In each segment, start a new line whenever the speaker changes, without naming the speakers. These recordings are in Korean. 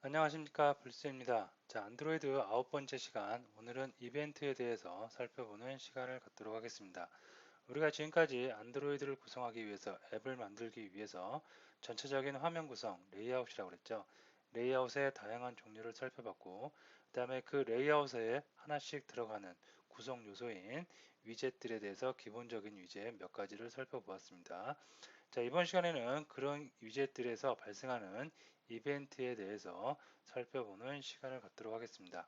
안녕하십니까, 불스입니다. 자, 안드로이드 9번째 시간, 오늘은 이벤트에 대해서 살펴보는 시간을 갖도록 하겠습니다. 우리가 지금까지 안드로이드를 구성하기 위해서, 앱을 만들기 위해서 전체적인 화면 구성, 레이아웃이라고 그랬죠. 레이아웃의 다양한 종류를 살펴봤고, 그 다음에 그 레이아웃에 하나씩 들어가는 구성 요소인 위젯들에 대해서 기본적인 위젯 몇 가지를 살펴보았습니다. 자, 이번 시간에는 그런 위젯들에서 발생하는 이벤트에 대해서 살펴보는 시간을 갖도록 하겠습니다. 자,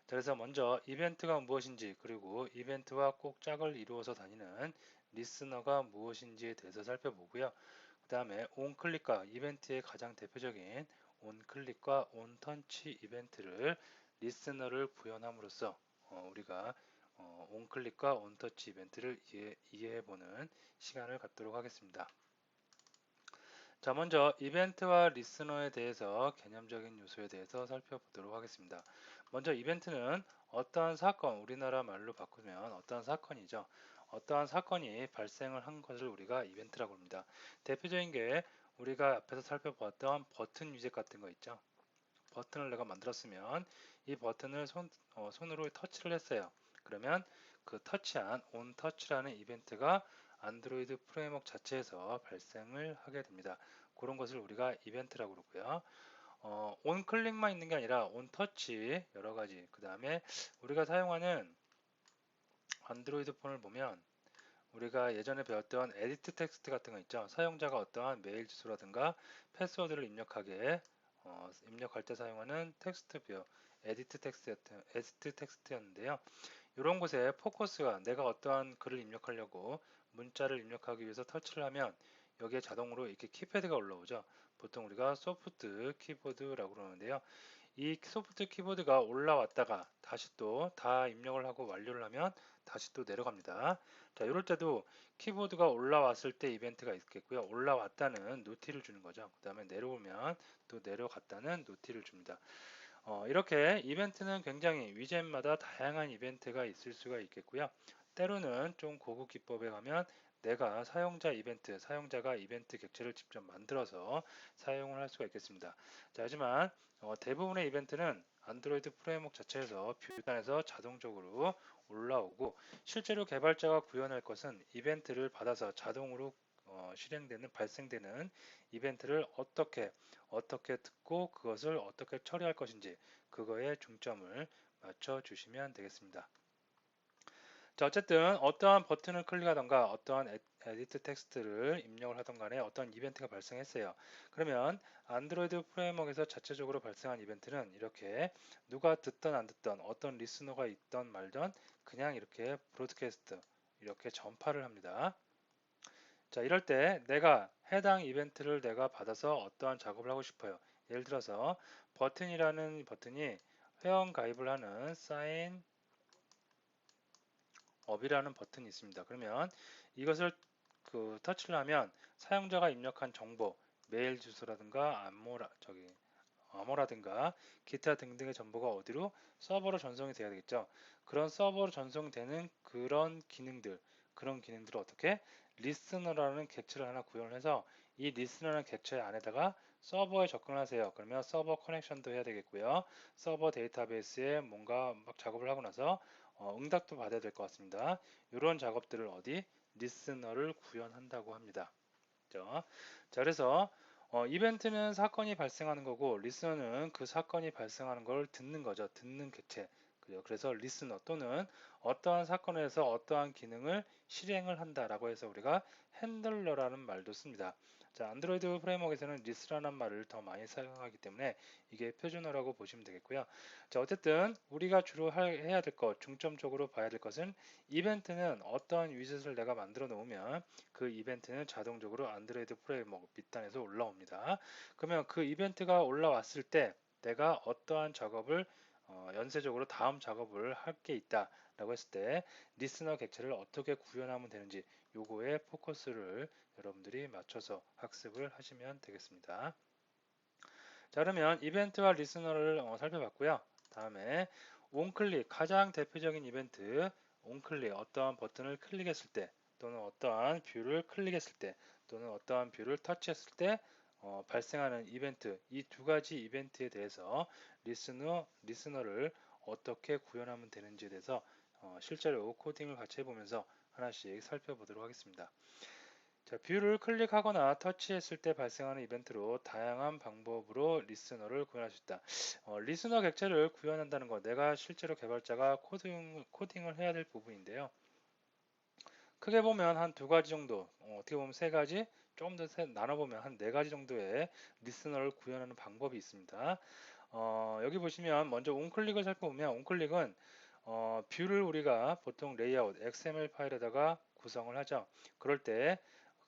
그래서 먼저 이벤트가 무엇인지, 그리고 이벤트와 꼭 짝을 이루어서 다니는 리스너가 무엇인지에 대해서 살펴보고요. 그 다음에 온클릭과 이벤트의 가장 대표적인 온클릭과 온터치 이벤트를 리스너를 구현함으로써 우리가 온클릭과 온터치 이벤트를 이해해보는 시간을 갖도록 하겠습니다. 자, 먼저 이벤트와 리스너에 대해서 개념적인 요소에 대해서 살펴보도록 하겠습니다. 먼저 이벤트는 어떠한 사건, 우리나라 말로 바꾸면 어떠한 사건이죠. 어떠한 사건이 발생을 한 것을 우리가 이벤트라고 합니다. 대표적인 게 우리가 앞에서 살펴보았던 버튼 위젯 같은 거 있죠. 버튼을 내가 만들었으면 이 버튼을 손으로 터치를 했어요. 그러면 그 터치한 온터치라는 이벤트가 안드로이드 프레임워크 자체에서 발생을 하게 됩니다. 그런 것을 우리가 이벤트라고 그러고요. 온클릭만 있는 게 아니라 온터치 여러 가지. 그 다음에 우리가 사용하는 안드로이드 폰을 보면 우리가 예전에 배웠던 에디트 텍스트 같은 거 있죠. 사용자가 어떠한 메일 주소라든가 패스워드를 입력할 때 사용하는 텍스트 뷰, 에디트 텍스트였는데요. 이런 곳에 포커스가 내가 어떠한 글을 입력하려고 문자를 입력하기 위해서 터치를 하면 여기에 자동으로 이렇게 키패드가 올라오죠. 보통 우리가 소프트 키보드라고 그러는데요. 이 소프트 키보드가 올라왔다가 다시 또 다 입력을 하고 완료를 하면 다시 또 내려갑니다. 자, 이럴 때도 키보드가 올라왔을 때 이벤트가 있겠고요. 올라왔다는 노티를 주는 거죠. 그 다음에 내려오면 또 내려갔다는 노티를 줍니다. 이렇게 이벤트는 굉장히 위젯마다 다양한 이벤트가 있을 수가 있겠고요. 때로는 좀 고급 기법에 가면 내가 사용자가 이벤트 객체를 직접 만들어서 사용을 할 수가 있겠습니다. 자, 하지만 대부분의 이벤트는 안드로이드 프레임워크 자체에서 뷰단에서 자동적으로 올라오고 실제로 개발자가 구현할 것은 이벤트를 받아서 자동으로 발생되는 이벤트를 어떻게 듣고 그것을 어떻게 처리할 것인지 그거에 중점을 맞춰 주시면 되겠습니다. 자, 어쨌든 어떠한 버튼을 클릭하던가 어떠한 에디트 텍스트를 입력을 하던 간에 어떤 이벤트가 발생했어요. 그러면 안드로이드 프레임워크에서 자체적으로 발생한 이벤트는 이렇게 누가 듣던 안 듣던 어떤 리스너가 있던 말던 그냥 이렇게 브로드캐스트 이렇게 전파를 합니다. 자, 이럴 때 내가 해당 이벤트를 내가 받아서 어떠한 작업을 하고 싶어요. 예를 들어서 버튼이라는 버튼이 회원 가입을 하는 사인 업이라는 버튼이 있습니다. 그러면 이것을 터치를 하면 사용자가 입력한 정보, 메일 주소라든가 암호라든가 기타 등등의 정보가 어디로 서버로 전송이 돼야 되겠죠. 그런 서버로 전송되는 그런 기능들을 어떻게 리스너라는 객체를 하나 구현을 해서 이 리스너라는 객체 안에다가 서버에 접근하세요. 그러면 서버 커넥션도 해야 되겠고요. 서버 데이터베이스에 뭔가 막 작업을 하고 나서 응답도 받아야 될 것 같습니다. 이런 작업들을 리스너를 구현한다고 합니다. 자, 그래서 이벤트는 사건이 발생하는 거고 리스너는 그 사건이 발생하는 걸 듣는 거죠. 듣는 객체. 그죠? 그래서 리스너 또는 어떠한 사건에서 어떠한 기능을 실행을 한다라고 해서 우리가 핸들러라는 말도 씁니다. 자, 안드로이드 프레임워크에서는 리스라는 말을 더 많이 사용하기 때문에 이게 표준어라고 보시면 되겠고요. 자, 어쨌든 우리가 주로 해야 될 것, 중점적으로 봐야 될 것은 이벤트는 어떠한 위젯을 내가 만들어 놓으면 그 이벤트는 자동적으로 안드로이드 프레임워크 밑단에서 올라옵니다. 그러면 그 이벤트가 올라왔을 때 내가 어떠한 작업을 연쇄적으로 다음 작업을 할 게 있다라고 했을 때 리스너 객체를 어떻게 구현하면 되는지 요거에 포커스를 여러분들이 맞춰서 학습을 하시면 되겠습니다. 자, 그러면 이벤트와 리스너를 살펴봤고요. 다음에 온클릭 가장 대표적인 이벤트 온클릭 어떠한 버튼을 클릭했을 때 또는 어떠한 뷰를 클릭했을 때 또는 어떠한 뷰를 터치했을 때 발생하는 이벤트, 이 두 가지 이벤트에 대해서 리스너를 어떻게 구현하면 되는지에 대해서 실제로 코딩을 같이 해보면서 하나씩 살펴보도록 하겠습니다. 자, 뷰를 클릭하거나 터치했을 때 발생하는 이벤트로 다양한 방법으로 리스너를 구현할 수 있다. 리스너 객체를 구현한다는 거, 내가 실제로 개발자가 코딩을 해야 될 부분인데요. 크게 보면 한 두 가지 정도, 어떻게 보면 세 가지, 조금 더 나눠보면 한 네 가지 정도의 리스너를 구현하는 방법이 있습니다. 여기 보시면 먼저 온클릭을 살펴보면 온클릭은 뷰를 우리가 보통 레이아웃 XML 파일에다가 구성을 하죠. 그럴 때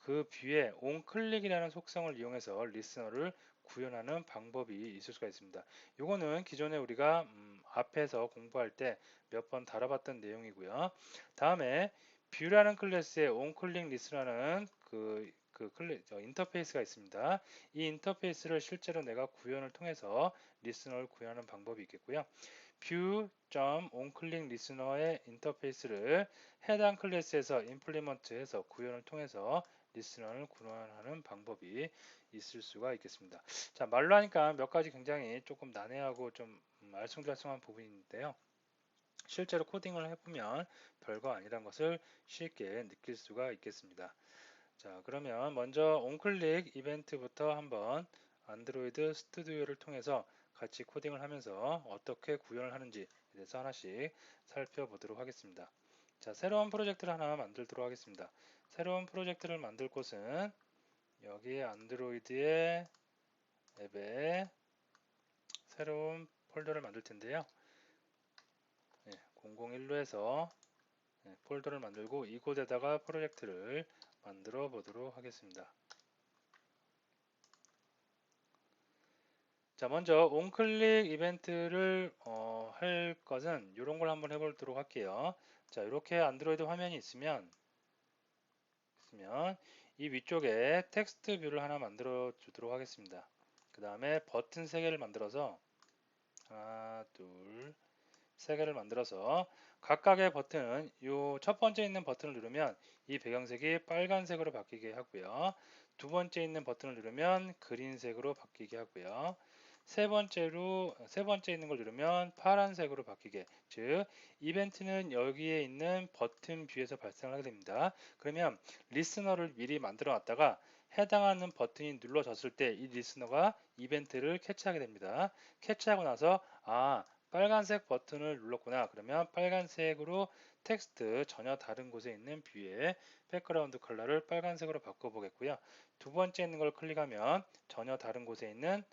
그 뷰에 온클릭이라는 속성을 이용해서 리스너를 구현하는 방법이 있을 수가 있습니다. 이거는 기존에 우리가 앞에서 공부할 때 몇 번 다뤄봤던 내용이고요. 다음에 뷰라는 클래스에 온클릭 리스너라는 인터페이스가 있습니다. 이 인터페이스를 실제로 내가 구현을 통해서 리스너를 구현하는 방법이 있겠고요. view.onClickListener의 인터페이스를 해당 클래스에서 임플리먼트해서 구현을 통해서 리스너를 구현하는 방법이 있을 수가 있겠습니다. 자, 말로 하니까 몇 가지 굉장히 조금 난해하고 좀 알쏭달쏭한 부분인데요. 실제로 코딩을 해보면 별거 아니란 것을 쉽게 느낄 수가 있겠습니다. 자, 그러면 먼저 온클릭 이벤트부터 한번 안드로이드 스튜디오를 통해서 같이 코딩을 하면서 어떻게 구현을 하는지에 대해서 하나씩 살펴보도록 하겠습니다. 자, 새로운 프로젝트를 하나 만들도록 하겠습니다. 새로운 프로젝트를 만들 곳은 여기에 안드로이드의 앱에 새로운 폴더를 만들 텐데요. 001로에서 폴더를 만들고 이곳에다가 프로젝트를 만들어 보도록 하겠습니다. 자, 먼저 온클릭 이벤트를 할 것은 이런 걸 한번 해보도록 할게요. 자, 이렇게 안드로이드 화면이 있으면 이 위쪽에 텍스트 뷰를 하나 만들어 주도록 하겠습니다. 그 다음에 버튼 3개를 만들어서 하나, 둘, 3개를 만들어서 각각의 버튼은 이 첫 번째 있는 버튼을 누르면 이 배경색이 빨간색으로 바뀌게 하고요. 두 번째 있는 버튼을 누르면 그린색으로 바뀌게 하고요. 세 번째 있는 걸 누르면 파란색으로 바뀌게, 즉 이벤트는 여기에 있는 버튼 뷰에서 발생을 하게 됩니다. 그러면 리스너를 미리 만들어 놨다가 해당하는 버튼이 눌러졌을 때 이 리스너가 이벤트를 캐치하게 됩니다. 캐치하고 나서 빨간색 버튼을 눌렀구나. 그러면 빨간색으로 텍스트 전혀 다른 곳에 있는 뷰의 백그라운드 컬러를 빨간색으로 바꿔보겠고요. 두 번째 있는 걸 클릭하면 전혀 다른 곳에 있는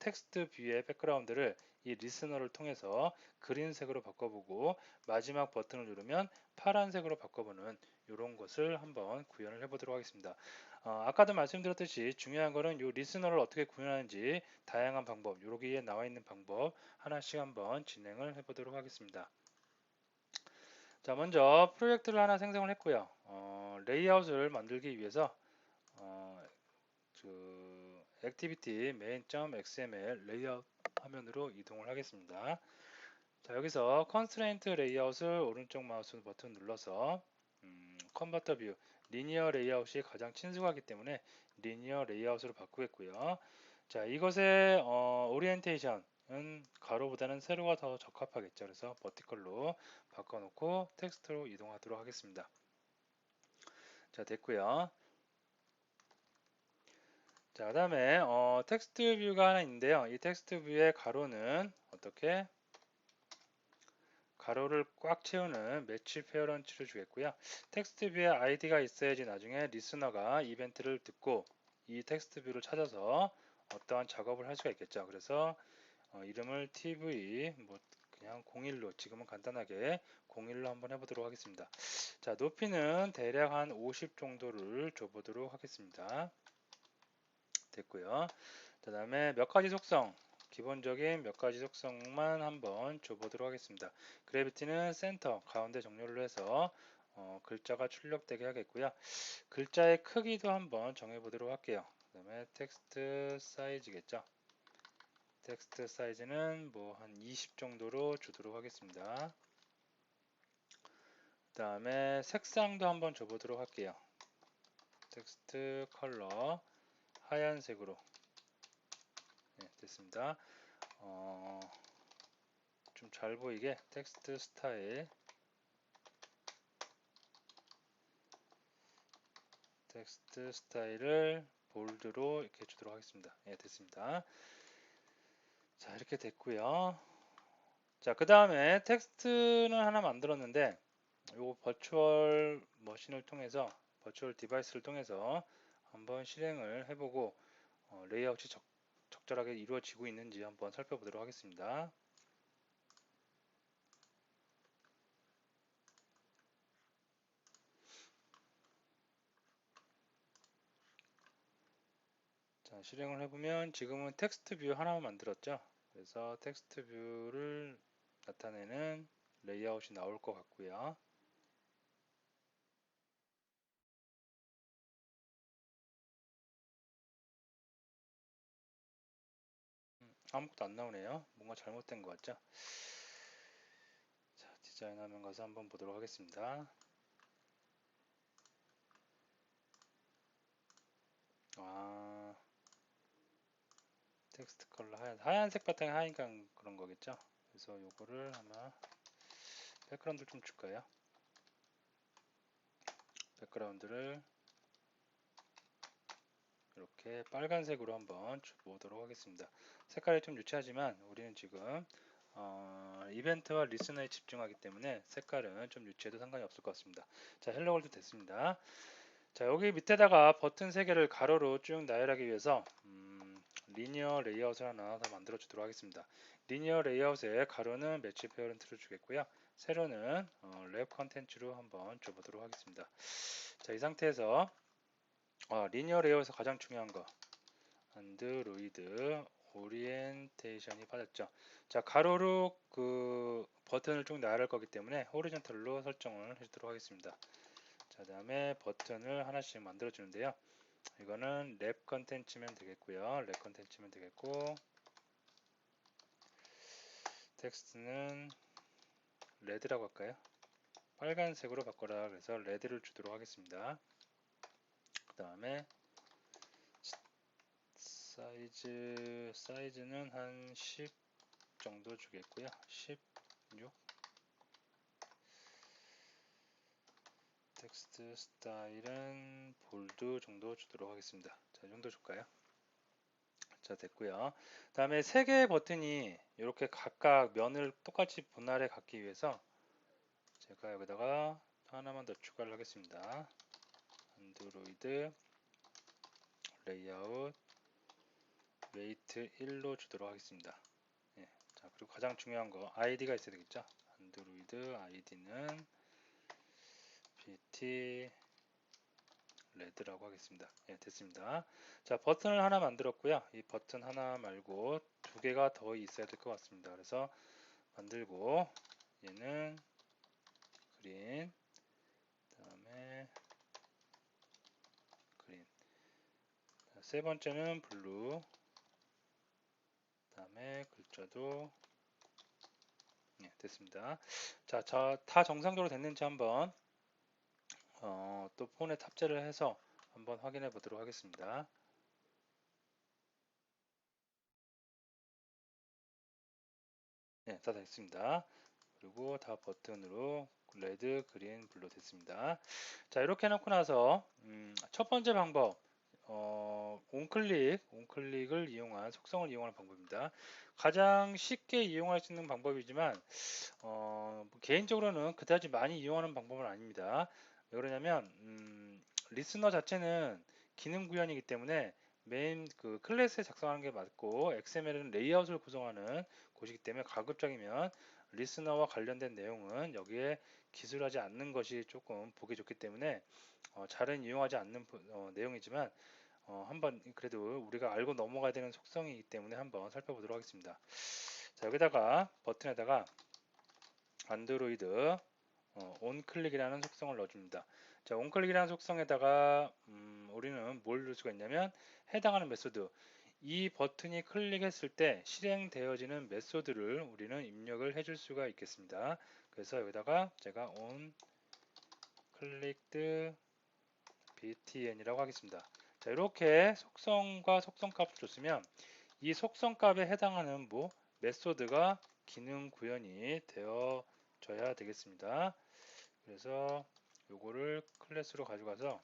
텍스트 뷰의 백그라운드를 이 리스너를 통해서 그린색으로 바꿔보고 마지막 버튼을 누르면 파란색으로 바꿔보는 이런 것을 한번 구현을 해보도록 하겠습니다. 아까도 말씀드렸듯이 중요한 거는 이 리스너를 어떻게 구현하는지 다양한 방법, 여기에 나와 있는 방법 하나씩 한번 진행을 해보도록 하겠습니다. 자, 먼저 프로젝트를 하나 생성을 했고요. 레이아웃을 만들기 위해서 액티비티 main.xml 레이아웃 화면으로 이동을 하겠습니다. 자, 여기서 컨스트레인트 레이아웃을 오른쪽 마우스 버튼 눌러서 컨버터 뷰 리니어 레이아웃이 가장 친숙하기 때문에 리니어 레이아웃으로 바꾸겠고요. 자, 이것의 오리엔테이션은 가로보다는 세로가 더 적합하겠죠. 그래서 버티컬로 바꿔놓고 텍스트로 이동하도록 하겠습니다. 자, 됐고요. 자, 그 다음에 텍스트 뷰가 하나 있는데요. 이 텍스트 뷰의 가로는 어떻게 가로를 꽉 채우는 매치 페어런츠를 주겠고요. 텍스트 뷰에 아이디가 있어야지 나중에 리스너가 이벤트를 듣고 이 텍스트 뷰를 찾아서 어떠한 작업을 할 수가 있겠죠. 그래서 이름을 tv 그냥 01로 지금은 간단하게 01로 한번 해보도록 하겠습니다. 자, 높이는 대략 한 50 정도를 줘보도록 하겠습니다. 됐고요. 그 다음에 몇 가지 속성, 기본적인 몇 가지 속성만 한번 줘보도록 하겠습니다. 그래비티는 센터, 가운데 정렬로 해서 글자가 출력되게 하겠고요. 글자의 크기도 한번 정해보도록 할게요. 그 다음에 텍스트 사이즈겠죠. 텍스트 사이즈는 뭐 한 20 정도로 주도록 하겠습니다. 그 다음에 색상도 한번 줘보도록 할게요. 텍스트 컬러 하얀색으로 됐습니다. 좀 잘 보이게 텍스트 스타일을 볼드로 이렇게 주도록 하겠습니다. 됐습니다. 자, 이렇게 됐고요. 자, 그 다음에 텍스트는 하나 만들었는데 요 버추얼 머신을 통해서 버추얼 디바이스를 통해서 한번 실행을 해보고 레이아웃이 적절하게 이루어지고 있는지 한번 살펴보도록 하겠습니다. 자, 실행을 해보면 지금은 텍스트 뷰 하나만 만들었죠. 그래서 텍스트 뷰를 나타내는 레이아웃이 나올 것 같고요. 아무것도 안 나오네요. 뭔가 잘못된 것 같죠? 자, 디자인 화면 가서 한번 보도록 하겠습니다. 텍스트 컬러 하얀색 바탕에 하니까 그런 거겠죠? 그래서 요거를 아마 백그라운드 좀 줄까요? 백그라운드를 이렇게 빨간색으로 한번 보도록 하겠습니다. 색깔이 좀 유치하지만 우리는 지금 이벤트와 리스너에 집중하기 때문에 색깔은 좀 유치해도 상관이 없을 것 같습니다. 자, 헬로 월드 됐습니다. 자, 여기 밑에다가 버튼 3개를 가로로 쭉 나열하기 위해서 리니어 레이아웃을 하나 더 만들어 주도록 하겠습니다. 리니어 레이아웃에 가로는 매치 페어런트를 주겠고요. 세로는 랩 컨텐츠로 한번 줘보도록 하겠습니다. 자, 이 상태에서 리니어 레이아웃에서 가장 중요한 거 안드로이드 오리엔테이션이 빠졌죠. 자, 가로로 그 버튼을 쭉 나열할 거기 때문에 호리존털로 설정을 해주도록 하겠습니다. 자, 다음에 버튼을 하나씩 만들어 주는데요. 이거는 랩 컨텐츠면 되겠고요. 랩 컨텐츠면 되겠고 텍스트는 레드라고 할까요? 빨간색으로 바꿔라. 그래서 레드를 주도록 하겠습니다. 그 다음에 사이즈는 한 10 정도 주겠고요. 16 텍스트 스타일은 볼드 정도 주도록 하겠습니다. 자, 이 정도 줄까요? 자, 됐고요. 다음에 3개의 버튼이 이렇게 각각 면을 똑같이 분할해 갖기 위해서 제가 여기다가 하나만 더 추가를 하겠습니다. 안드로이드 레이아웃 웨이트 1로 주도록 하겠습니다. 자, 그리고 가장 중요한 거 아이디가 있어야 되겠죠. 안드로이드 아이디는 BT 레드라고 하겠습니다. 됐습니다. 자, 버튼을 하나 만들었고요. 이 버튼 하나 말고 2개가 더 있어야 될 것 같습니다. 그래서 만들고 얘는 그린, 다음에 그린. 세 번째는 블루, 다음에 글자도 됐습니다. 자, 다 정상적으로 됐는지 한번 또 폰에 탑재를 해서 한번 확인해 보도록 하겠습니다. 다 됐습니다. 그리고 다 버튼으로 레드, 그린, 블루 됐습니다. 자, 이렇게 해놓고 나서 첫 번째 방법 온클릭을 이용한 속성을 이용하는 방법입니다. 가장 쉽게 이용할 수 있는 방법이지만 개인적으로는 그다지 많이 이용하는 방법은 아닙니다. 왜 그러냐면 리스너 자체는 기능 구현이기 때문에 메인 그 클래스에 작성하는 게 맞고 XML은 레이아웃을 구성하는 곳이기 때문에 가급적이면 리스너와 관련된 내용은 여기에 기술하지 않는 것이 조금 보기 좋기 때문에 잘은 이용하지 않는 내용이지만 한번 그래도 우리가 알고 넘어가야 되는 속성이기 때문에 한번 살펴보도록 하겠습니다. 자, 여기다가 버튼에다가 안드로이드 온클릭이라는 속성을 넣어줍니다. 자, 온클릭이라는 속성에다가 우리는 뭘 넣을 수가 있냐면 해당하는 메소드 이 버튼이 클릭했을 때 실행되어지는 메소드를 우리는 입력을 해줄 수가 있겠습니다. 그래서 여기다가 제가 on clicked btn이라고 하겠습니다. 자, 이렇게 속성과 속성값을 줬으면 이 속성값에 해당하는 메소드가 기능 구현이 되어져야 되겠습니다. 그래서 요거를 클래스로 가져가서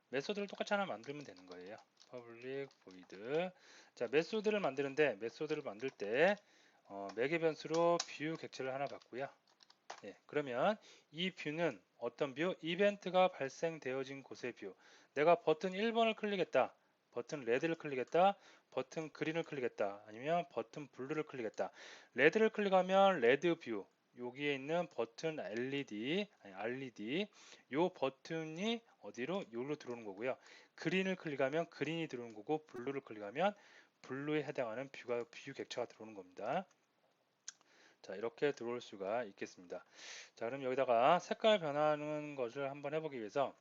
메소드를 똑같이 하나 만들면 되는 거예요. public void. 자, 메소드를 만드는데 메소드를 만들 때 매개 변수로 뷰 객체를 하나 받고요. 예, 그러면 이 뷰는 어떤 뷰? 이벤트가 발생되어진 곳의 뷰. 내가 버튼 1번을 클릭했다. 버튼 레드를 클릭했다. 버튼 그린을 클릭했다. 아니면 버튼 블루를 클릭했다. 레드를 클릭하면 레드 뷰. 여기에 있는 버튼 LED, 요 버튼이 어디로? 여기로 들어오는 거고요. 그린을 클릭하면 그린이 들어오는 거고, 블루를 클릭하면 블루에 해당하는 뷰 객체가 들어오는 겁니다. 자, 이렇게 들어올 수가 있겠습니다. 자, 그럼 여기다가 색깔 변하는 것을 한번 해보기 위해서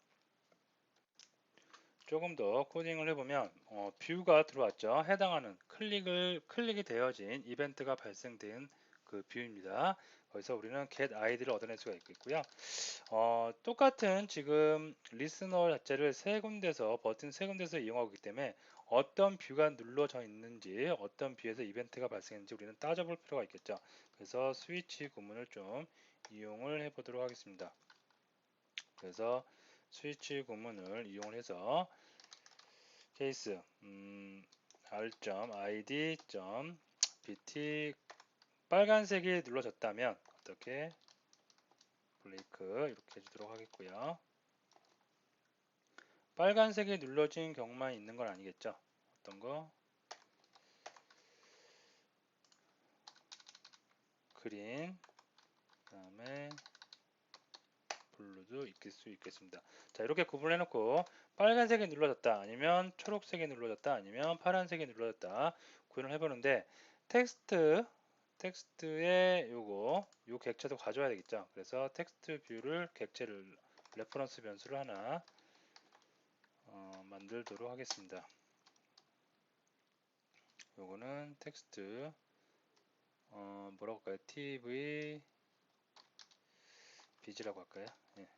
조금 더 코딩을 해보면 뷰가 들어왔죠. 해당하는 클릭이 되어진 이벤트가 발생된 그 뷰입니다. 거기서 우리는 get id를 얻어낼 수가 있겠고요. 똑같은 지금 리스너 자체를 버튼 세 군데서 이용하고 있기 때문에 어떤 뷰가 눌러져 있는지, 어떤 뷰에서 이벤트가 발생했는지 우리는 따져볼 필요가 있겠죠. 그래서 스위치 구문을 좀 이용을 해보도록 하겠습니다. 그래서 스위치 구문을 이용을 해서 케이스 r.id.bt 빨간색이 눌러졌다면 어떻게 브레이크 이렇게 해주도록 하겠고요. 빨간색이 눌러진 경우만 있는 건 아니겠죠. 어떤 거? 그린, 그 다음에 블루도 있을 수 있겠습니다. 자, 이렇게 구분해 놓고 빨간색이 눌러졌다, 아니면 초록색이 눌러졌다, 아니면 파란색이 눌러졌다 구현을 해보는데 텍스트에 요 객체도 가져와야 되겠죠. 그래서 텍스트 뷰를 객체를 레퍼런스 변수를 하나 만들도록 하겠습니다. 요거는 텍스트 뭐라고 할까요? tv 비즈라고 할까요? 예.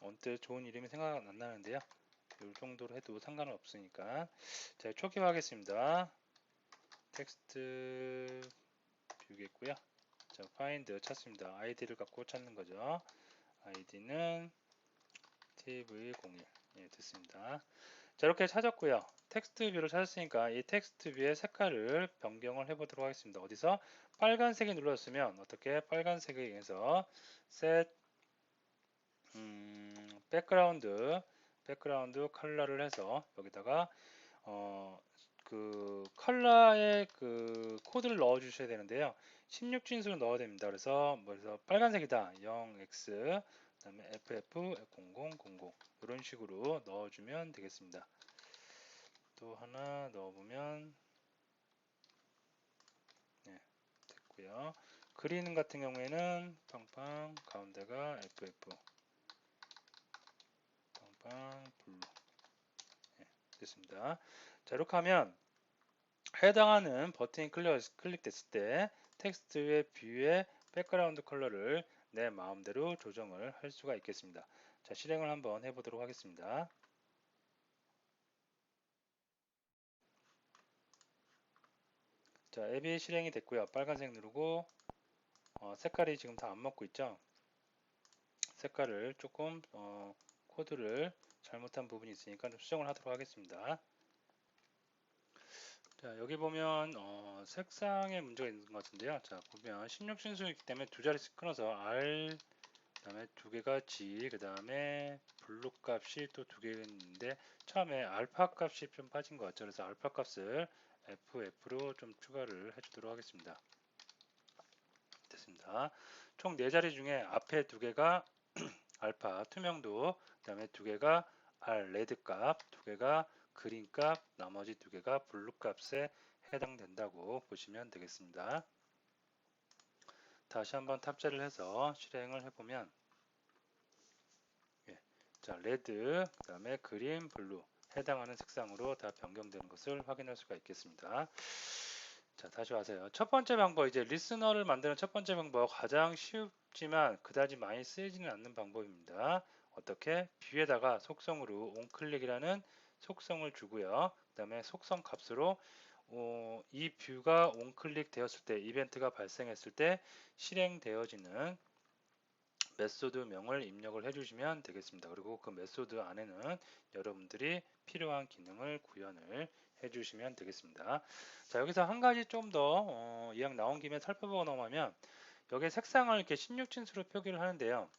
언뜻 좋은 이름이 생각 안 나는데요. 이 정도로 해도 상관은 없으니까. 자, 초기화하겠습니다. 텍스트 뷰겠고요. 자, find 찾습니다. id를 갖고 찾는 거죠. id는 tv01. 예, 됐습니다. 자, 이렇게 찾았고요. 텍스트 뷰를 찾았으니까 이 텍스트 뷰의 색깔을 변경을 해보도록 하겠습니다. 어디서? 빨간색이 눌렀으면 어떻게? 빨간색에 의해서 set 백그라운드 컬러를 해서 여기다가 그 컬러의 그 코드를 넣어 주셔야 되는데요. 16진수를 넣어야 됩니다. 그래서 빨간색이다 0x 그다음에 ff0000 이런 식으로 넣어주면 되겠습니다. 또 하나 넣어보면 네, 됐고요. 그린 같은 경우에는 팡팡 가운데가 ff 팡팡 블루 네, 됐습니다. 자, 이렇게 하면 해당하는 버튼이 클릭됐을 때 텍스트의 뷰의 백그라운드 컬러를 내 마음대로 조정을 할 수가 있겠습니다. 자, 실행을 한번 해보도록 하겠습니다. 자, 앱이 실행이 됐고요. 빨간색 누르고 색깔이 지금 다 안 먹고 있죠. 색깔을 조금 코드를 잘못한 부분이 있으니까 좀 수정을 하도록 하겠습니다. 자, 여기 보면 색상에 문제가 있는 것 같은데요. 자, 보면 16신수이기 때문에 두 자릿수 끊어서 R 그 다음에 두 개가 G 그 다음에 블루 값이 또 두 개가 있는데 처음에 알파 값이 좀 빠진 것 같죠. 그래서 알파 값을 FF로 좀 추가를 해주도록 하겠습니다. 됐습니다. 총 4자리 중에 앞에 두 개가 알파 투명도, 그 다음에 두 개가 R 레드 값, 두 개가 그린 값, 나머지 두 개가 블루 값에 해당된다고 보시면 되겠습니다. 다시 한번 탑재를 해서 실행을 해보면 예, 자, 레드, 그 다음에 그린, 블루 해당하는 색상으로 다 변경되는 것을 확인할 수가 있겠습니다. 자, 다시 와서요. 첫 번째 방법, 이제 리스너를 만드는 첫 번째 방법, 가장 쉽지만 그다지 많이 쓰이지는 않는 방법입니다. 어떻게? 뷰에다가 속성으로 onClick이라는 속성을 주고요. 그 다음에 속성 값으로 이 뷰가 onClick 되었을 때, 이벤트가 발생했을 때 실행되어지는 메소드명을 입력을 해주시면 되겠습니다. 그리고 그 메소드 안에는 여러분들이 필요한 기능을 구현을 해주시면 되겠습니다. 자, 여기서 한 가지 좀 더 이왕 나온 김에 살펴보고 넘어가면 여기에 색상을 이렇게 16진수로 표기를 하는데요.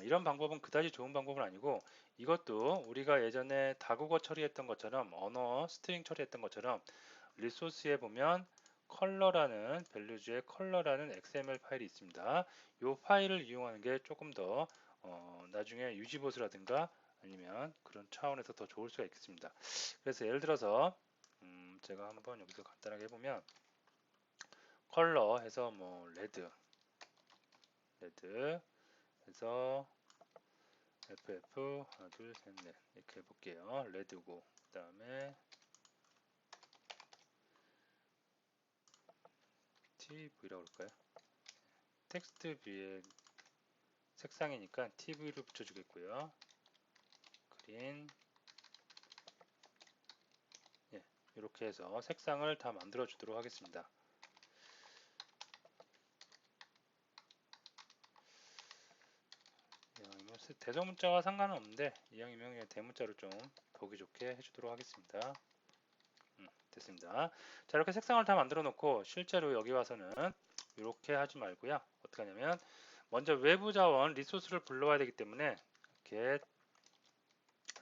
이런 방법은 그다지 좋은 방법은 아니고 이것도 우리가 예전에 다국어 처리했던 것처럼 언어 스트링 처리했던 것처럼 리소스에 보면 컬러라는 밸류즈의 컬러라는 XML 파일이 있습니다. 이 파일을 이용하는 게 조금 더 나중에 유지보수라든가 아니면 그런 차원에서 더 좋을 수가 있겠습니다. 그래서 예를 들어서 제가 한번 여기서 간단하게 해보면 컬러 해서 뭐 레드 해서 FF 하나 둘 셋 넷 이렇게 해볼게요. 레드고 그 다음에 TV라고 그럴까요? 텍스트 뷰의 색상이니까 TV를 붙여주겠고요. 그린 예, 이렇게 해서 색상을 다 만들어 주도록 하겠습니다. 대소문자와 상관은 없는데 이왕이면 그냥 대문자로 좀 보기 좋게 해주도록 하겠습니다. 됐습니다. 자, 이렇게 색상을 다 만들어 놓고 실제로 여기 와서는 이렇게 하지 말고요. 어떻게 하냐면 먼저 외부 자원 리소스를 불러와야 되기 때문에 get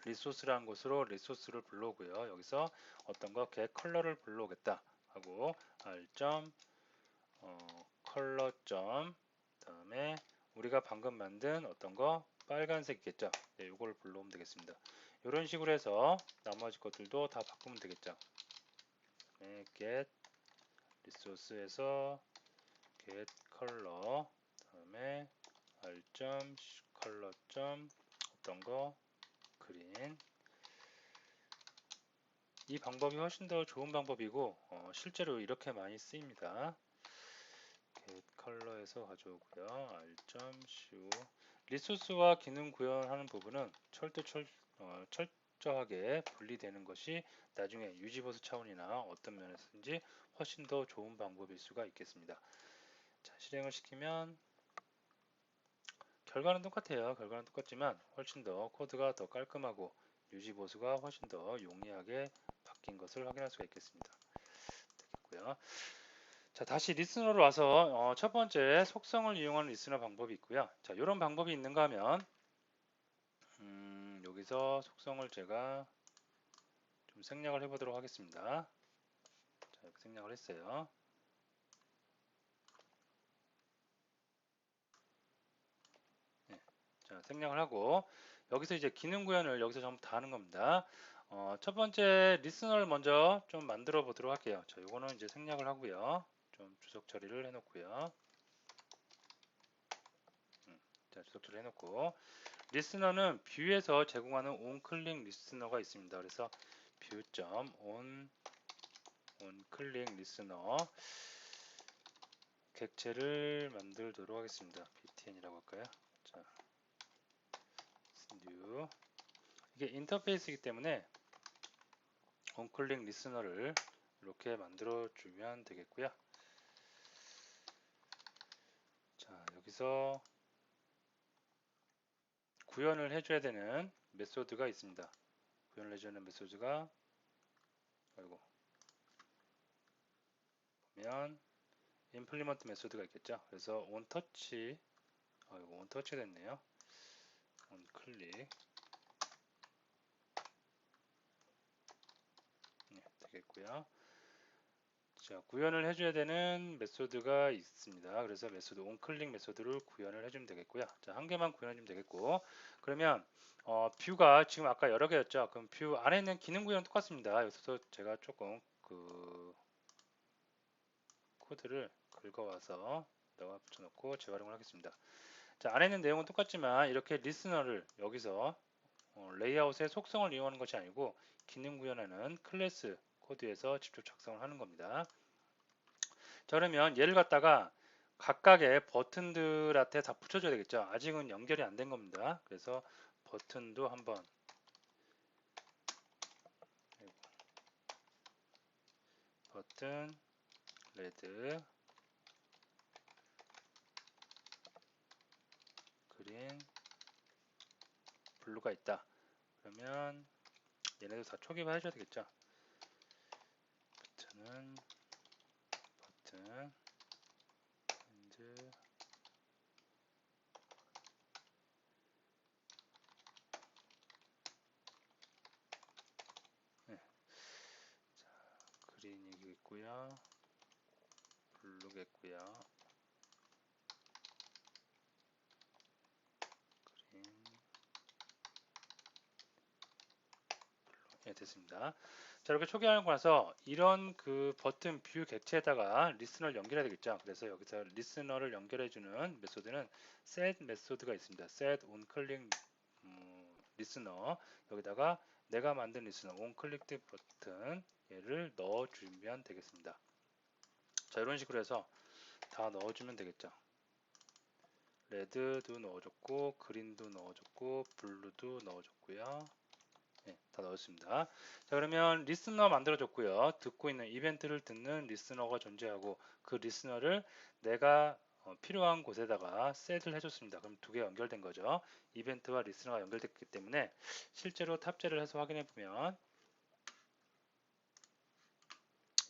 리소스라는 곳으로 리소스를 불러오고요. 여기서 어떤 거 get 컬러를 불러오겠다 하고 r. 컬러 다음에 우리가 방금 만든 어떤 거 빨간색이겠죠. 네, 이걸 불러오면 되겠습니다. 이런 식으로 해서 나머지 것들도 다 바꾸면 되겠죠. 네, get 리소스에서 get color 다음에 r. 컬러 어떤 거 그린 이 방법이 훨씬 더 좋은 방법이고 실제로 이렇게 많이 쓰입니다. get 컬러에서 가져오고요. r. show 리소스와 기능 구현하는 부분은 철저하게 분리되는 것이 나중에 유지보수 차원이나 어떤 면에서든지 훨씬 더 좋은 방법일 수가 있겠습니다. 자, 실행을 시키면 결과는 똑같아요. 결과는 똑같지만 훨씬 더 코드가 더 깔끔하고 유지보수가 훨씬 더 용이하게 바뀐 것을 확인할 수가 있겠습니다. 됐고요. 자, 다시 리스너로 와서 첫 번째 속성을 이용하는 리스너 방법이 있고요. 자, 이런 방법이 있는가 하면 여기서 속성을 제가 좀 생략을 해보도록 하겠습니다. 자, 이렇게 생략을 했어요. 네, 자, 생략을 하고 여기서 이제 기능 구현을 여기서 전부 다 하는 겁니다. 첫 번째 리스너를 먼저 좀 만들어 보도록 할게요. 자, 요거는 이제 생략을 하고요. 좀 주석 처리를 해놓고요. 자, 주석 처리 해놓고 리스너는 뷰에서 제공하는 onClick 리스너가 있습니다. 그래서 view.onClick 리스너 객체를 만들도록 하겠습니다. btn이라고 할까요? 자, new 이게 인터페이스이기 때문에 onClick 리스너를 이렇게 만들어 주면 되겠고요. 자, 여기서 구현을 해줘야 되는 메소드가 있습니다. 구현을 해줘야 되는 메소드가 보면 implement 메소드가 있겠죠. 그래서 onTouch 이거 onTouch 됐네요. onClick 네, 되겠고요. 자, 구현을 해줘야 되는 메소드가 있습니다. 그래서 메소드 onClick 메소드를 구현을 해주면 되겠고요. 자, 한 개만 구현해주면 되겠고 그러면 뷰가 지금 아까 여러 개였죠. 그럼 뷰 안에 있는 기능 구현 똑같습니다. 여기서 제가 조금 그 코드를 긁어와서 여기다가 붙여놓고 재활용을 하겠습니다. 자, 안에 있는 내용은 똑같지만 이렇게 리스너를 여기서 레이아웃의 속성을 이용하는 것이 아니고 기능 구현하는 클래스 코드에서 직접 작성을 하는 겁니다. 자, 그러면 얘를 갖다가 각각의 버튼들한테 다 붙여줘야 되겠죠. 아직은 연결이 안 된 겁니다. 그래서 버튼도 한번 버튼 레드 그린 블루가 있다. 그러면 얘네도 다 초기화 해줘야 되겠죠. 버튼은 버튼 핸드 네. 자, 그린이겠고요. 블루겠고요. 그린 예, 됐습니다. 자, 이렇게 초기화하고 나서 이런 그 버튼 뷰 객체에다가 리스너를 연결해야 되겠죠. 그래서 여기서 리스너를 연결해주는 메소드는 set 메소드가 있습니다. set on click 리스너 여기다가 내가 만든 리스너 on click 버튼 얘를 넣어주면 되겠습니다. 자, 이런 식으로 해서 다 넣어주면 되겠죠. 레드도 넣어줬고 그린도 넣어줬고 블루도 넣어줬고요. 네, 다 넣었습니다. 자, 그러면 리스너 만들어줬고요. 듣고 있는 이벤트를 듣는 리스너가 존재하고 그 리스너를 내가 필요한 곳에다가 셋을 해줬습니다. 그럼 두 개 연결된 거죠. 이벤트와 리스너가 연결됐기 때문에 실제로 탑재를 해서 확인해 보면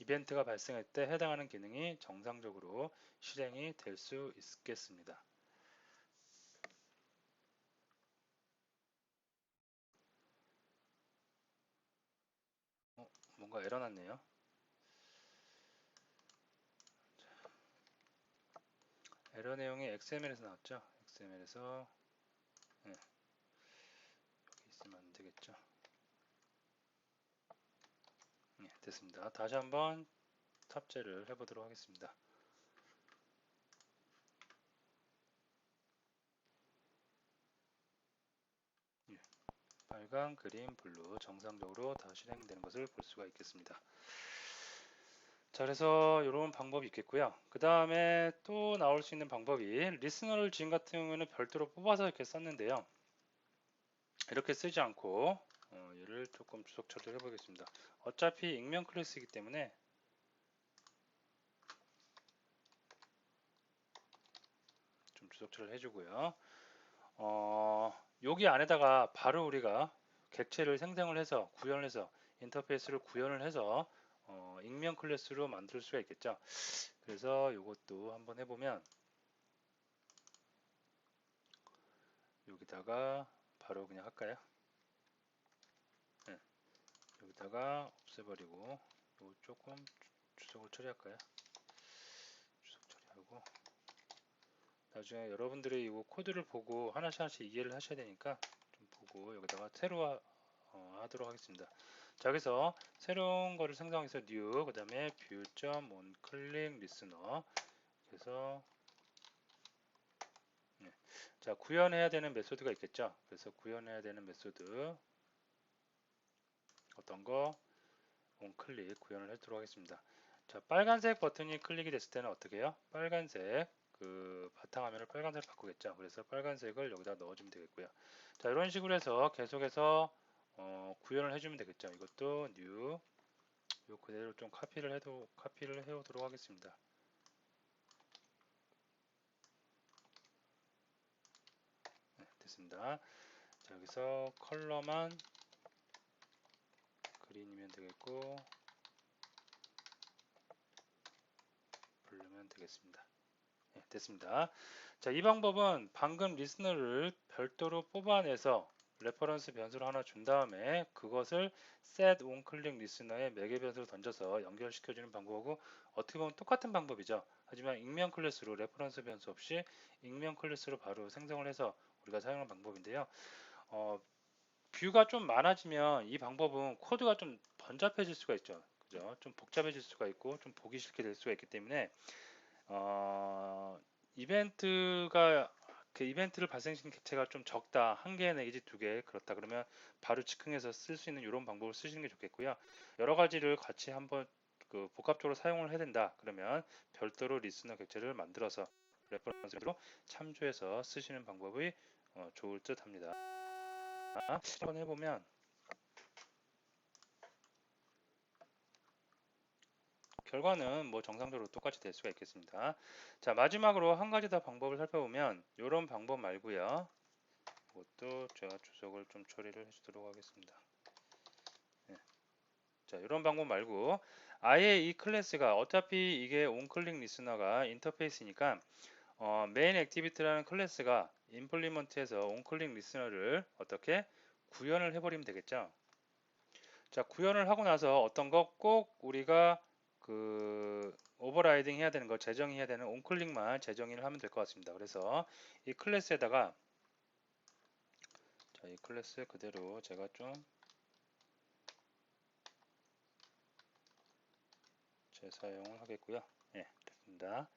이벤트가 발생할 때 해당하는 기능이 정상적으로 실행이 될 수 있겠습니다. 뭔가 에러 났네요. 에러 내용이 XML에서 나왔죠. XML에서 네, 여기 있으면 안 되겠죠. 네, 됐습니다. 다시 한번 탑재를 해보도록 하겠습니다. 예, 빨강, 그린, 블루 정상적으로 다 실행되는 것을 볼 수가 있겠습니다. 자, 그래서 이런 방법이 있겠고요. 그 다음에 또 나올 수 있는 방법이 리스너를 지금 같은 경우에는 별도로 뽑아서 이렇게 썼는데요. 이렇게 쓰지 않고 얘를 조금 주석 처리를 해보겠습니다. 어차피 익명 클래스이기 때문에 좀 주석 처리를 해주고요. 여기 안에다가 바로 우리가 객체를 생성을 해서 구현을 해서 인터페이스를 구현을 해서 익명 클래스로 만들 수가 있겠죠. 그래서 이것도 한번 해보면 여기다가 바로 그냥 할까요? 네, 여기다가 없애버리고 이거 조금 주석을 처리할까요? 주석 처리하고 나중에 여러분들이 이거 코드를 보고 하나씩 하나씩 이해를 하셔야 되니까 좀 보고 여기다가 새로 하도록 하겠습니다. 자, 여기서 새로운 거를 생성해서 new 그 다음에 view.onClick listener 그래서 네. 자, 구현해야 되는 메소드가 있겠죠. 그래서 구현해야 되는 메소드 어떤 거 onClick 구현을 하도록 하겠습니다. 자, 빨간색 버튼이 클릭이 됐을 때는 어떻게 해요? 빨간색 그 바탕화면을 빨간색으로 바꾸겠죠. 그래서 빨간색을 여기다 넣어주면 되겠고요. 자, 이런 식으로 해서 계속해서 구현을 해주면 되겠죠. 이것도 new 요 그대로 좀 카피를 해오도록 하겠습니다. 네, 됐습니다. 자, 여기서 컬러만 그린이면 되겠고 블루면 되겠습니다. 네, 됐습니다. 자, 이 방법은 방금 리스너를 별도로 뽑아내서 레퍼런스 변수를 하나 준 다음에 그것을 set on click 리스너에 매개 변수로 던져서 연결시켜주는 방법하고 어떻게 보면 똑같은 방법이죠. 하지만 익명 클래스로 레퍼런스 변수 없이 익명 클래스로 바로 생성을 해서 우리가 사용하는 방법인데요. 뷰가 좀 많아지면 이 방법은 코드가 좀 번잡해질 수가 있죠. 그죠? 좀 복잡해질 수가 있고 좀 보기 싫게 될 수가 있기 때문에 이벤트가 그 이벤트를 발생시키는 객체가 좀 적다. 한 개 내지 두 개 그렇다. 그러면 바로 즉흥해서 쓸 수 있는 이런 방법을 쓰시는 게 좋겠고요. 여러 가지를 같이 한번 그 복합적으로 사용을 해야 된다. 그러면 별도로 리스너 객체를 만들어서 레퍼런스로 참조해서 쓰시는 방법이 좋을 듯 합니다. 한번 해보면 결과는 뭐 정상적으로 똑같이 될 수가 있겠습니다. 자, 마지막으로 한 가지 더 방법을 살펴보면 이런 방법 말고요. 이것도 제가 주석을 좀 처리를 해주도록 하겠습니다. 네. 자, 이런 방법 말고 아예 이 클래스가 어차피 이게 온클릭 리스너가 인터페이스니까 메인 액티비티라는 클래스가 임플리먼트에서 온클릭 리스너를 어떻게 구현을 해버리면 되겠죠. 자, 구현을 하고 나서 어떤 거 꼭 우리가 그 오버라이딩 해야 되는 거, 재정해야 되는 온클릭만 재정의를 하면 될 것 같습니다. 그래서 이 클래스에다가 자, 이 클래스 그대로 제가 좀 재사용을 하겠고요. 예, 됐습니다.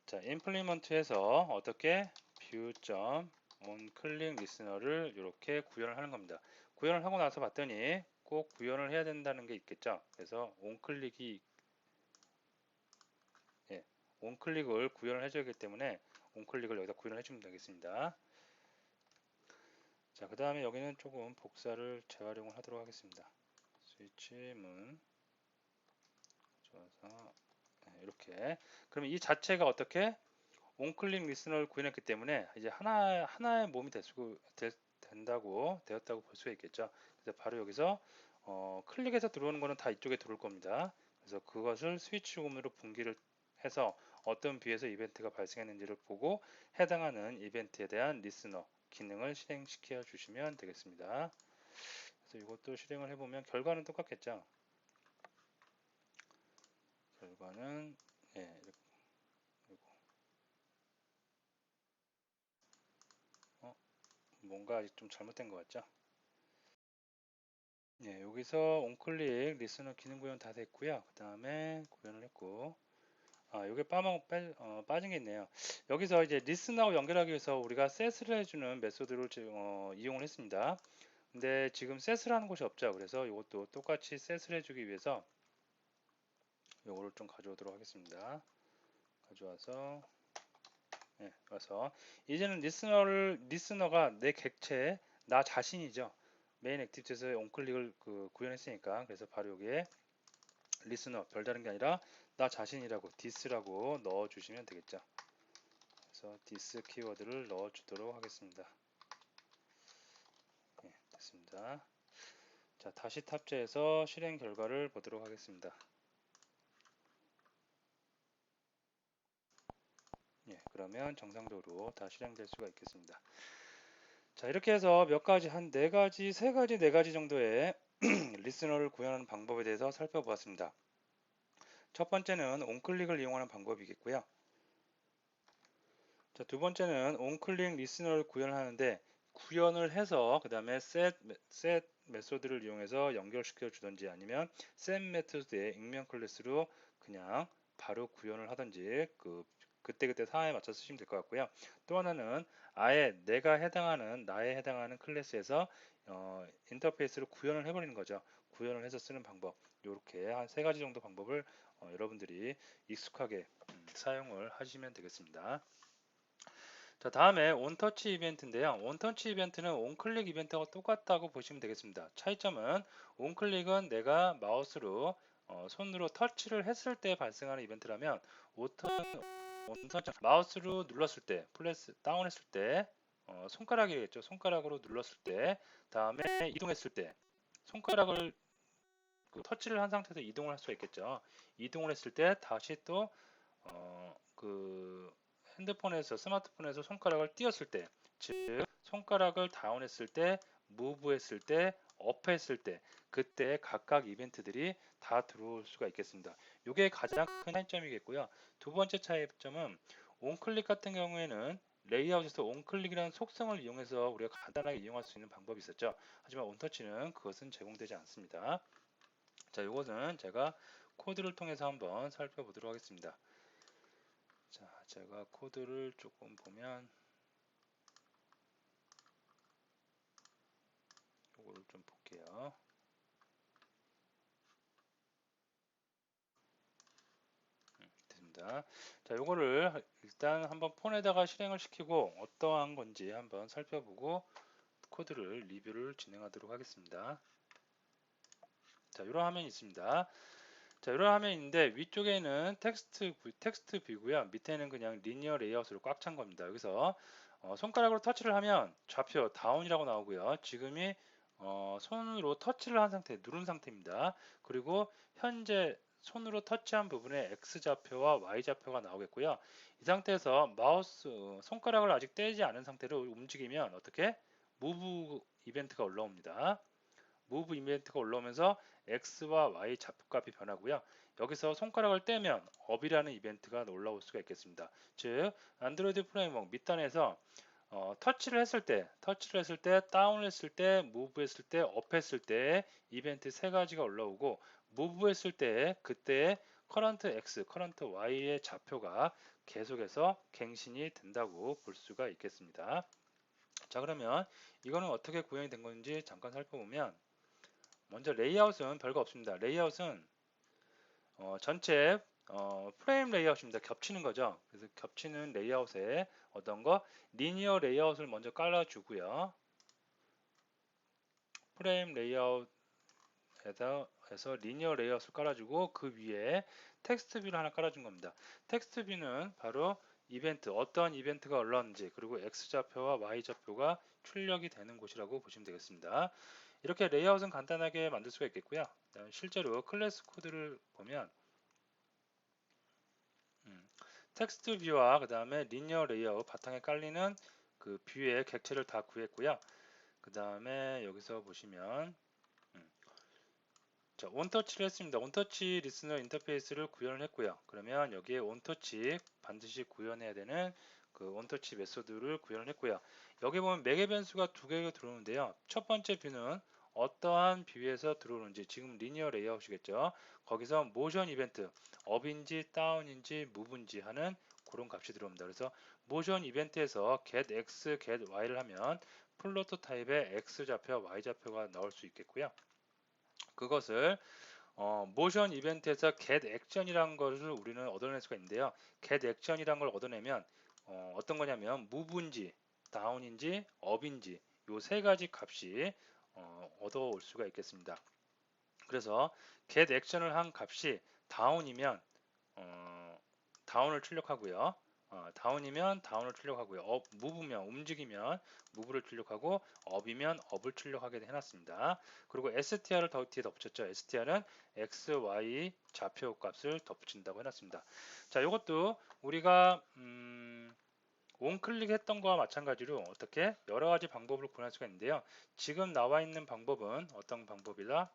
자, implement에서 어떻게 view.onClick listener를 이렇게 구현을 하는 겁니다. 구현을 하고 나서 봤더니 꼭 구현을 해야 된다는 게 있겠죠. 그래서 onClick이 예, onClick을 구현을 해줘야 하기 때문에 onClick을 여기다 구현을 해주면 되겠습니다. 자, 그 다음에 여기는 조금 복사를 재활용을 하도록 하겠습니다. 스위치문 좋아서 이렇게 그러면 이 자체가 어떻게 온클릭 리스너를 구현했기 때문에 이제 하나의 몸이 되었다고 볼 수가 있겠죠. 그래서 바로 여기서 클릭해서 들어오는 거는 다 이쪽에 들어올 겁니다. 그래서 그것을 스위치 홈으로 분기를 해서 어떤 뷰에서 이벤트가 발생했는지를 보고 해당하는 이벤트에 대한 리스너 기능을 실행시켜 주시면 되겠습니다. 그래서 이것도 실행을 해보면 결과는 똑같겠죠. 결과는 예, 뭔가 아직 좀 잘못된 것 같죠? 예, 여기서 온클릭 리스너 기능 구현 다 됐고요. 그 다음에 구현을 했고, 요게 빠진 게 있네요. 여기서 이제 리스너하고 연결하기 위해서 우리가 셋을 해주는 메소드를 이용을 했습니다. 근데 지금 셋을 하는 곳이 없죠. 그래서 이것도 똑같이 셋을 해주기 위해서 요거를 좀 가져오도록 하겠습니다. 가져와서 예, 와서 이제는 리스너가 내 객체 나 자신이죠. 메인 액티비티에서 온클릭을 구현했으니까 그래서 바로 여기에 리스너 별다른 게 아니라 나 자신이라고 디스라고 넣어 주시면 되겠죠. 그래서 디스 키워드를 넣어 주도록 하겠습니다. 예, 됐습니다. 자, 다시 탑재해서 실행 결과를 보도록 하겠습니다. 예, 그러면 정상적으로 다 실행될 수가 있겠습니다. 자, 이렇게 해서 몇 가지 한 네 가지, 네 가지 정도의 리스너를 구현하는 방법에 대해서 살펴보았습니다. 첫 번째는 온클릭을 이용하는 방법이겠고요. 자, 두 번째는 온클릭 리스너를 구현하는데 구현을 해서 그 다음에 set 메소드를 이용해서 연결시켜 주던지 아니면 set 메소드의 익명 클래스로 그냥 바로 구현을 하던지 그때그때 상황에 맞춰서 쓰시면 될 것 같고요. 또 하나는 아예 나에 해당하는 클래스에서 인터페이스를 구현을 해버리는 거죠. 구현을 해서 쓰는 방법. 이렇게 한 세 가지 정도 방법을 여러분들이 익숙하게 사용을 하시면 되겠습니다. 자, 다음에 온터치 이벤트인데요. 온터치 이벤트는 온클릭 이벤트와 똑같다고 보시면 되겠습니다. 차이점은 온클릭은 내가 마우스로 손으로 터치를 했을 때 발생하는 이벤트라면 온터치 마우스로 눌렀을 때 플래스 다운했을 때 손가락이겠죠. 손가락으로 눌렀을 때 다음에 이동했을 때 손가락을 터치를 한 상태에서 이동을 할 수가 있겠죠. 이동을 했을 때 다시 또 스마트폰에서 손가락을 띄었을 때, 즉 손가락을 다운했을 때, 무브했을 때, 업했을 때, 그때 각각 이벤트들이 다 들어올 수가 있겠습니다. 이게 가장 큰 차이점이겠고요. 두 번째 차이점은 온클릭 같은 경우에는 레이아웃에서 온클릭이라는 속성을 이용해서 우리가 간단하게 이용할 수 있는 방법이 있었죠. 하지만 온터치는 그것은 제공되지 않습니다. 자, 이것은 제가 코드를 통해서 한번 살펴보도록 하겠습니다. 자, 제가 코드를 조금 보면 이거를 좀 볼게요. 됐습니다. 자, 이거를 일단 한번 폰에다가 실행을 시키고 어떠한 건지 한번 살펴보고 코드를 리뷰를 진행하도록 하겠습니다. 자, 이런 화면이 있습니다. 자, 이런 화면인데 위쪽에는 텍스트 뷰고요. 밑에는 그냥 리니어 레이아웃으로 꽉 찬 겁니다. 여기서 손가락으로 터치를 하면 좌표 다운이라고 나오고요. 지금이 손으로 터치를 한 상태, 누른 상태입니다. 그리고 현재 손으로 터치한 부분에 X좌표와 Y좌표가 나오겠고요. 이 상태에서 마우스, 손가락을 아직 떼지 않은 상태로 움직이면 어떻게? 무브 이벤트가 올라옵니다. 무브 이벤트가 올라오면서 X와 Y 좌표값이 변하고요. 여기서 손가락을 떼면 업이라는 이벤트가 올라올 수가 있겠습니다. 즉 안드로이드 프레임워크 밑단에서 터치를 했을 때, 다운을 했을 때, 무브 했을 때, 업 했을 때 이벤트 세 가지가 올라오고 무브 했을 때 그때 커런트 X, 커런트 Y의 좌표가 계속해서 갱신이 된다고 볼 수가 있겠습니다. 자, 그러면 이거는 어떻게 구현이 된 건지 잠깐 살펴보면 먼저 레이아웃은 별거 없습니다. 레이아웃은 전체 프레임 레이아웃입니다. 겹치는 거죠. 그래서 겹치는 레이아웃에 어떤 거 리니어 레이아웃을 먼저 깔아주고요. 프레임 레이아웃에서 리니어 레이아웃을 깔아주고 그 위에 텍스트 뷰를 하나 깔아준 겁니다. 텍스트 뷰는 바로 이벤트, 어떤 이벤트가 올라왔는지 그리고 X좌표와 Y좌표가 출력이 되는 곳이라고 보시면 되겠습니다. 이렇게 레이아웃은 간단하게 만들 수가 있겠고요. 실제로 클래스 코드를 보면 텍스트 뷰와 그 다음에 리니어 레이아웃 바탕에 깔리는 그 뷰의 객체를 다 구했고요. 그 다음에 여기서 보시면 자, 온터치를 했습니다. 온터치 리스너 인터페이스를 구현을 했고요. 그러면 여기에 온터치 반드시 구현해야 되는 그 온터치 메소드를 구현을 했고요. 여기 보면 매개 변수가 두 개가 들어오는데요. 첫 번째 뷰는 어떠한 뷰에서 들어오는지 지금 리니어 레이아웃이겠죠. 거기서 모션 이벤트 업인지 다운인지 무브인지 하는 그런 값이 들어옵니다. 그래서 모션 이벤트에서 get x, get y를 하면 플로트 타입의 x 좌표와 y 좌표가 나올 수 있겠고요. 그것을 모션 이벤트에서 get action이라는 것을 우리는 얻어낼 수가 있는데요. get action이라는 걸 얻어내면 어떤 거냐면 move인지 down인지 up인지 요 세 가지 값이 얻어올 수가 있겠습니다. 그래서 get action을 한 값이 down이면 다운을 출력하고요. 다운이면 다운을 출력하고요. 무브면 움직이면 무브를 출력하고 업이면 업을 출력하게 해놨습니다. 그리고 str를 뒤에 덧붙였죠. str은 x, y 좌표 값을 덧붙인다고 해놨습니다. 자, 이것도 우리가 원클릭했던 거와 마찬가지로 어떻게 여러 가지 방법으로 구현할 수가 있는데요. 지금 나와 있는 방법은 어떤 방법이다?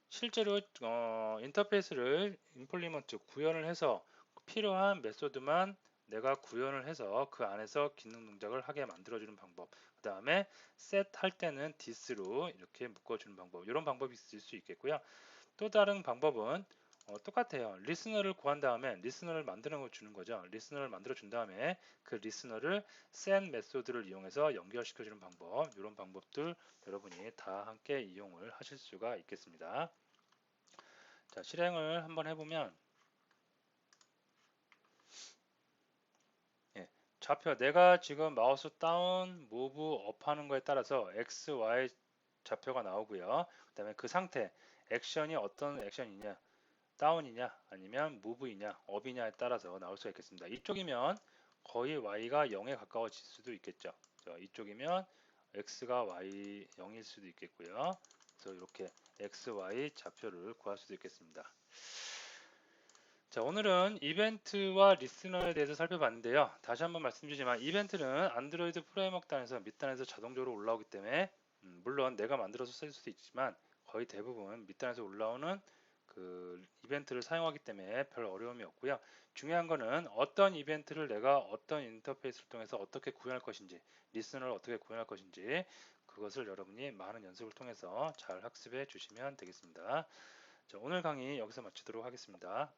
실제로 인터페이스를 임플리먼트 구현을 해서 필요한 메소드만 내가 구현을 해서 그 안에서 기능 동작을 하게 만들어주는 방법. 그 다음에 set 할 때는 this로 이렇게 묶어주는 방법. 이런 방법이 있을 수 있겠고요. 또 다른 방법은 똑같아요. 리스너를 구한 다음에 리스너를 만들어 주는 거죠. 리스너를 만들어 준 다음에 그 리스너를 set 메소드를 이용해서 연결시켜 주는 방법. 이런 방법들 여러분이 다 함께 이용을 하실 수가 있겠습니다. 자, 실행을 한번 해보면 예, 좌표 내가 지금 마우스 다운, 무브 업 하는 거에 따라서 X, Y 좌표가 나오고요. 그 다음에 그 상태, 액션이 어떤 액션이냐, 다운이냐, 아니면 무브이냐, 업이냐에 따라서 나올 수가 있겠습니다. 이쪽이면 거의 Y가 0에 가까워질 수도 있겠죠. 이쪽이면 X가 Y 0일 수도 있겠고요. 그래서 이렇게 X, Y 좌표를 구할 수도 있겠습니다. 자, 오늘은 이벤트와 리스너에 대해서 살펴봤는데요. 다시 한번 말씀드리지만 이벤트는 안드로이드 프레임워크 단에서 밑단에서 자동적으로 올라오기 때문에 물론 내가 만들어서 쓸 수도 있지만 거의 대부분 밑단에서 올라오는 그 이벤트를 사용하기 때문에 별 어려움이 없고요. 중요한 거는 어떤 이벤트를 내가 어떤 인터페이스를 통해서 어떻게 구현할 것인지 리스너를 어떻게 구현할 것인지 그것을 여러분이 많은 연습을 통해서 잘 학습해 주시면 되겠습니다. 자, 오늘 강의 여기서 마치도록 하겠습니다.